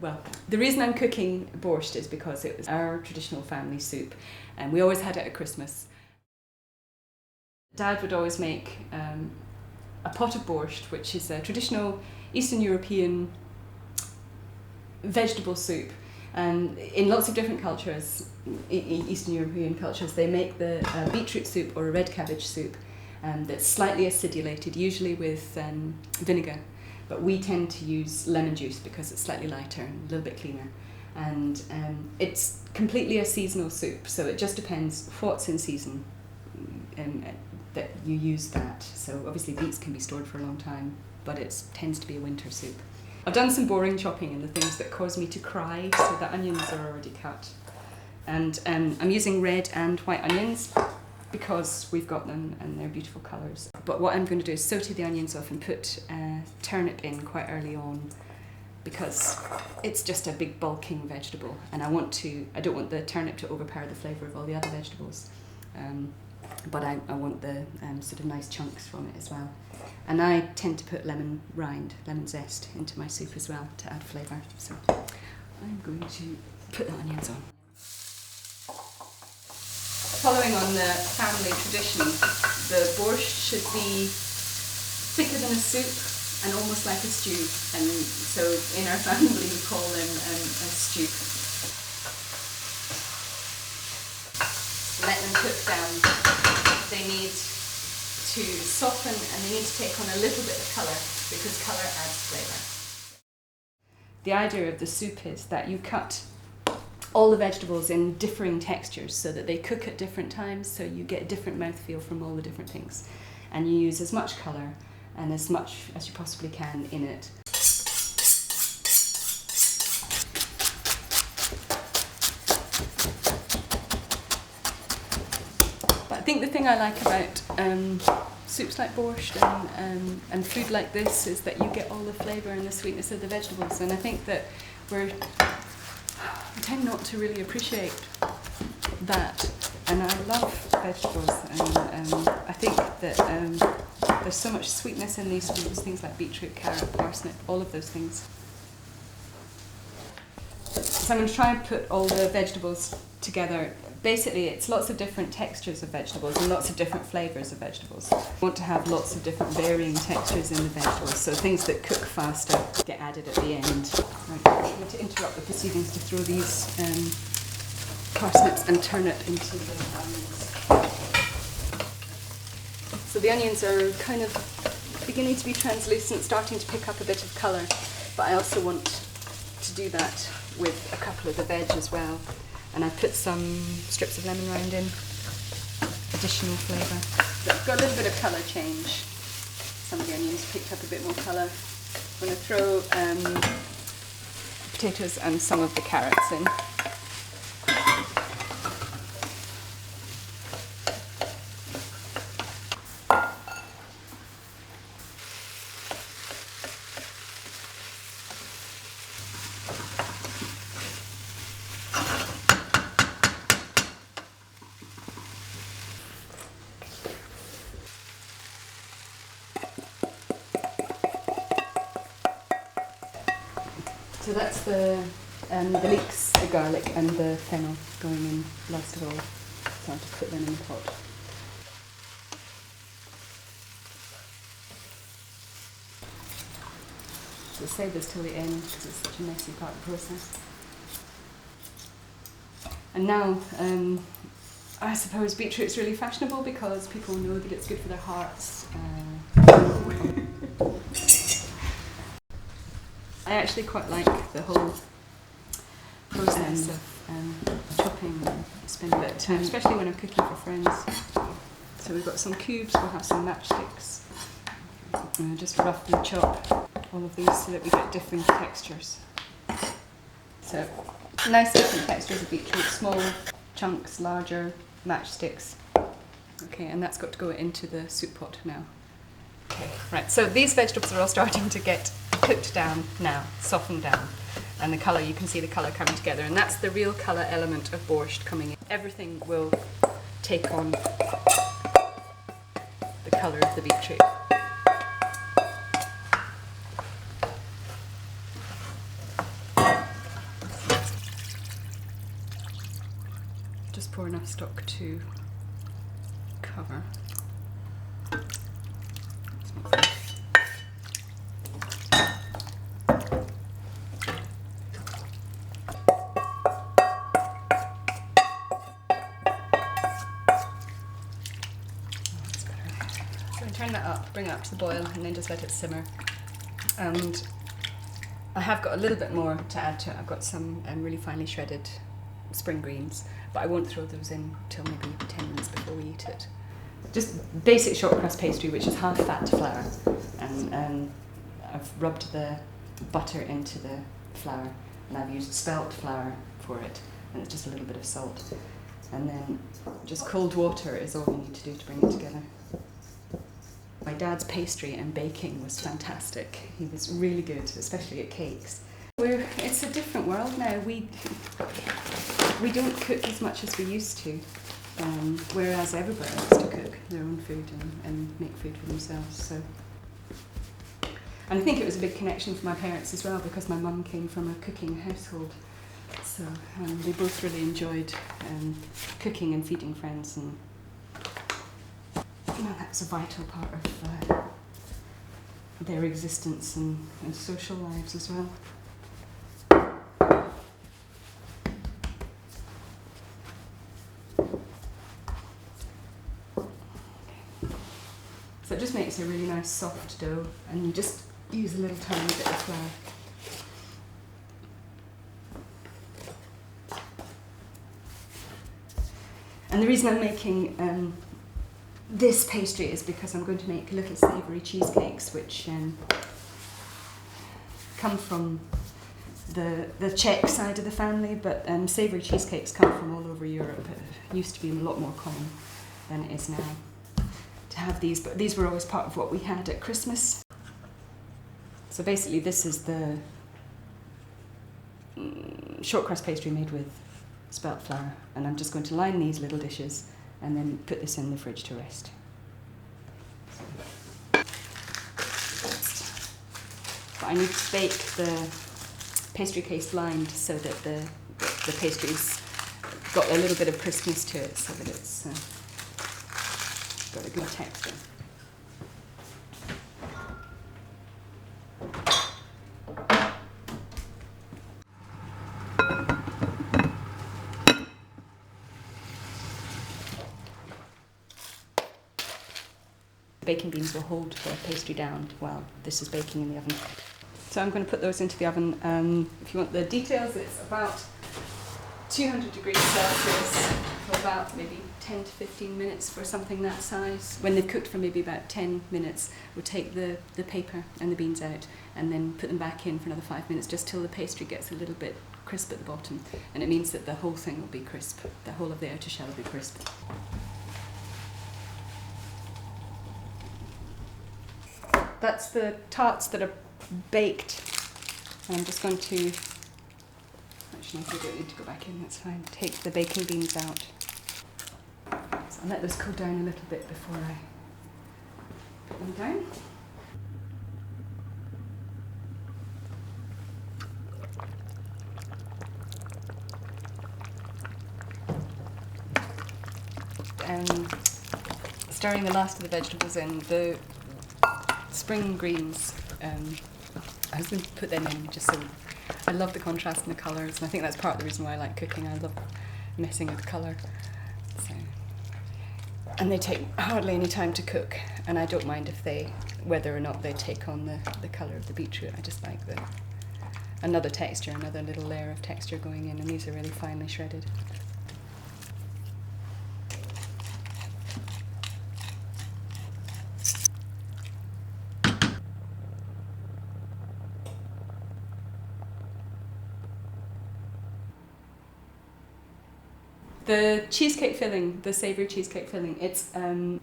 Well, the reason I'm cooking borscht is because it was our traditional family soup, and we always had it at Christmas. Dad would always make a pot of borscht, which is a traditional Eastern European vegetable soup. And in lots of different cultures, Eastern European cultures, they make the beetroot soup or a red cabbage soup that's slightly acidulated, usually with vinegar. But we tend to use lemon juice because it's slightly lighter and a little bit cleaner. And it's completely a seasonal soup, so it just depends what's in season that you use that. So obviously beets can be stored for a long time, but it tends to be a winter soup. I've done some boring chopping in the things that cause me to cry, so the onions are already cut. And I'm using red and white onions because we've got them and they're beautiful colours. But what I'm going to do is saute the onions off and put turnip in quite early on, because it's just a big bulking vegetable, and I don't want the turnip to overpower the flavour of all the other vegetables. But I want the sort of nice chunks from it as well. And I tend to put lemon zest into my soup as well to add flavour. So I'm going to put the onions on. Following on the family tradition, the borscht should be thicker than a soup and almost like a stew. And so in our family we call them a stew. Let them cook down. They need to soften and they need to take on a little bit of colour, because colour adds flavour. The idea of the soup is that you cut all the vegetables in differing textures so that they cook at different times, so you get a different mouthfeel from all the different things. And you use as much colour and as much as you possibly can in it. I think the thing I like about soups like borscht and food like this is that you get all the flavour and the sweetness of the vegetables, and I think that we tend not to really appreciate that, and I love vegetables, and I think that there's so much sweetness in these foods, things like beetroot, carrot, parsnip, all of those things. So I'm going to try and put all the vegetables together. Basically, it's lots of different textures of vegetables and lots of different flavours of vegetables. I want to have lots of different varying textures in the vegetables, so things that cook faster get added at the end. Right, I'm going to interrupt the proceedings to throw these parsnips and turnip into the onions. So the onions are kind of beginning to be translucent, starting to pick up a bit of colour, but I also want to do that with a couple of the veg as well. And I put some strips of lemon rind in, additional flavour. They've got a little bit of colour change. Some of the onions picked up a bit more colour. I'm going to throw potatoes and some of the carrots in. So that's the leeks, the garlic and the fennel going in last of all. So I'll just put them in the pot. So save this till the end because it's such a messy part of the process. And now, I suppose beetroot's really fashionable because people know that it's good for their hearts. I actually quite like the whole process of chopping and spinning it, especially when I'm cooking for friends. So we've got some cubes, we'll have some matchsticks. Just roughly chop all of these so that we get different textures. So nice different textures of beetroot, small chunks, larger matchsticks. Okay, and that's got to go into the soup pot now. Okay, right, so these vegetables are all starting to get cooked down now, softened down, and the colour, you can see the colour coming together, and that's the real colour element of borscht coming in. Everything will take on the colour of the beetroot. enough stock to cover. Turn that up, bring it up to the boil, and then just let it simmer. And I have got a little bit more to add to it. I've got some really finely shredded spring greens, but I won't throw those in till maybe 10 minutes before we eat it. Just basic short crust pastry, which is half fat flour, and I've rubbed the butter into the flour, and I've used spelt flour for it, and it's just a little bit of salt. And then just cold water is all you need to do to bring it together. My dad's pastry and baking was fantastic. He was really good, especially at cakes. It's a different world now. We don't cook as much as we used to, whereas everybody likes to cook their own food and make food for themselves. So, and I think it was a big connection for my parents as well, because my mum came from a cooking household. So they both really enjoyed cooking and feeding friends, and that was a vital part of their existence and social lives as well. So it just makes a really nice soft dough, and you just use a little tiny bit of flour. And the reason I'm making this pastry is because I'm going to make little savoury cheesecakes, which come from the Czech side of the family, but savoury cheesecakes come from all over Europe. It used to be a lot more common than it is now to have these, but these were always part of what we had at Christmas. So basically this is the short crust pastry made with spelt flour, and I'm just going to line these little dishes and then put this in the fridge to rest. But I need to bake the pastry case lined so that the pastry's got a little bit of crispness to it, so that it's got a good texture. Baking beans will hold the pastry down while this is baking in the oven. So I'm going to put those into the oven. If you want the details, it's about 200 degrees Celsius for about maybe 10 to 15 minutes for something that size. When they've cooked for maybe about 10 minutes, we'll take the paper and the beans out and then put them back in for another 5 minutes, just till the pastry gets a little bit crisp at the bottom. And it means that the whole thing will be crisp. The whole of the outer shell will be crisp. That's the tarts that are baked. I'm just going to, actually I don't need to go back in, that's fine. Take the baking beans out. So I'll let this cool down a little bit before I put them down. Stirring the last of the vegetables in. The spring greens, I was going to put them in just so I love the contrast in the colours, and I think that's part of the reason why I like cooking. I love messing with colour. So, and they take hardly any time to cook, and I don't mind whether or not they take on the colour of the beetroot. I just like another texture, another little layer of texture going in, and these are really finely shredded. The cheesecake filling, the savoury cheesecake filling, it's a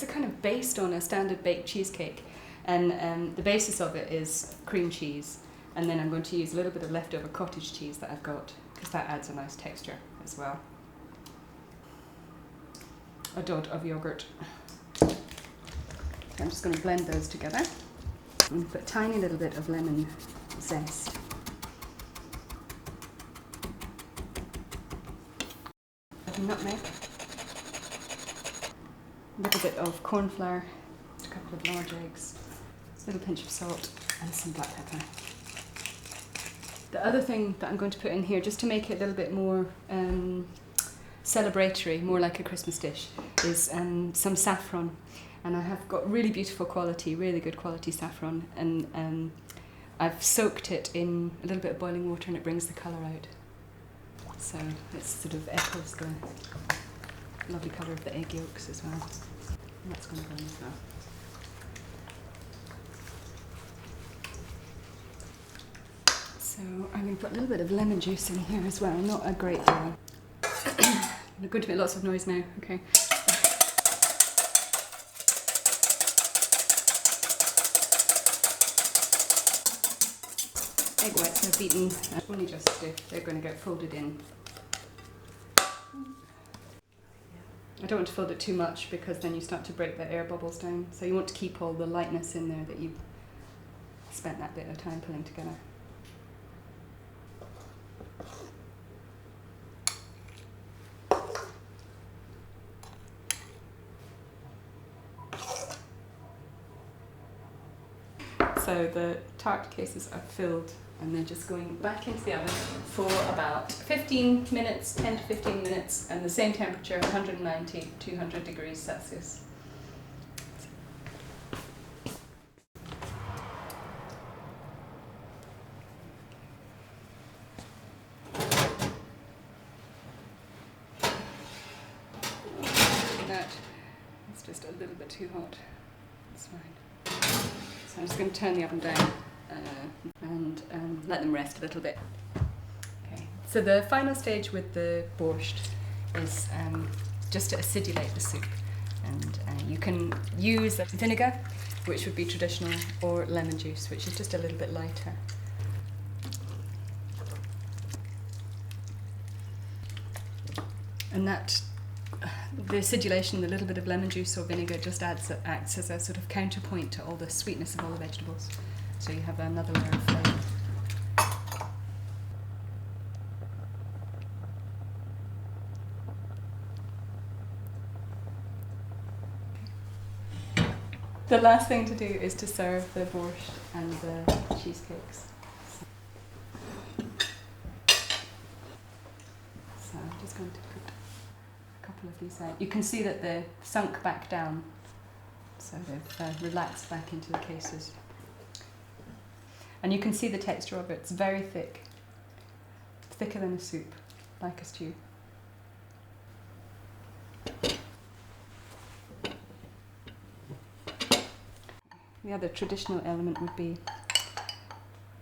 kind of based on a standard baked cheesecake, and the basis of it is cream cheese, and then I'm going to use a little bit of leftover cottage cheese that I've got, because that adds a nice texture as well. A dot of yoghurt. I'm just going to blend those together. I'm going to put a tiny little bit of lemon zest. nutmeg, a little bit of corn flour, a couple of large eggs, a little pinch of salt, and some black pepper. The other thing that I'm going to put in here, just to make it a little bit more celebratory, more like a Christmas dish, is some saffron. And I have got really beautiful quality, really good quality saffron, and I've soaked it in a little bit of boiling water and it brings the colour out. So it sort of echoes the lovely colour of the egg yolks as well. And that's going to go in as well. So I'm going to put a little bit of lemon juice in here as well, not a great deal. I'm going to make lots of noise now, okay. Egg whites are beaten, only just stiff, they're going to get folded in. I don't want to fold it too much because then you start to break the air bubbles down, so you want to keep all the lightness in there that you've spent that bit of time pulling together. So the tart cases are filled and they're just going back into the oven for about 15 minutes, 10 to 15 minutes, and the same temperature, 190, 200 degrees Celsius. That it's just a little bit too hot. It's fine. So I'm just going to turn the oven down and let them rest a little bit. Okay. So the final stage with the borscht is just to acidulate the soup, and you can use vinegar, which would be traditional, or lemon juice, which is just a little bit lighter. And that the acidulation, the little bit of lemon juice or vinegar just acts as a sort of counterpoint to all the sweetness of all the vegetables. So you have another layer of flavour. The last thing to do is to serve the borscht and the cheesecakes. So I'm just going to put a couple of these out. You can see that they're sunk back down, so they've relaxed back into the cases. And you can see the texture of it. It's very thick, thicker than a soup, like a stew. The other traditional element would be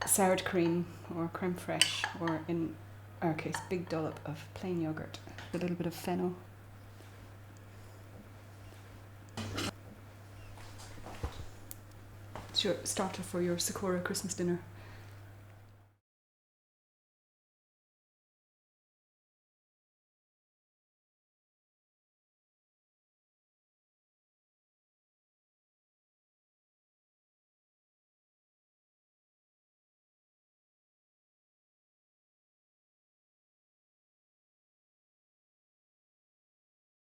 sour cream or creme fraiche, or in our case, big dollop of plain yogurt, a little bit of fennel. It's your starter for your Sykora Christmas dinner.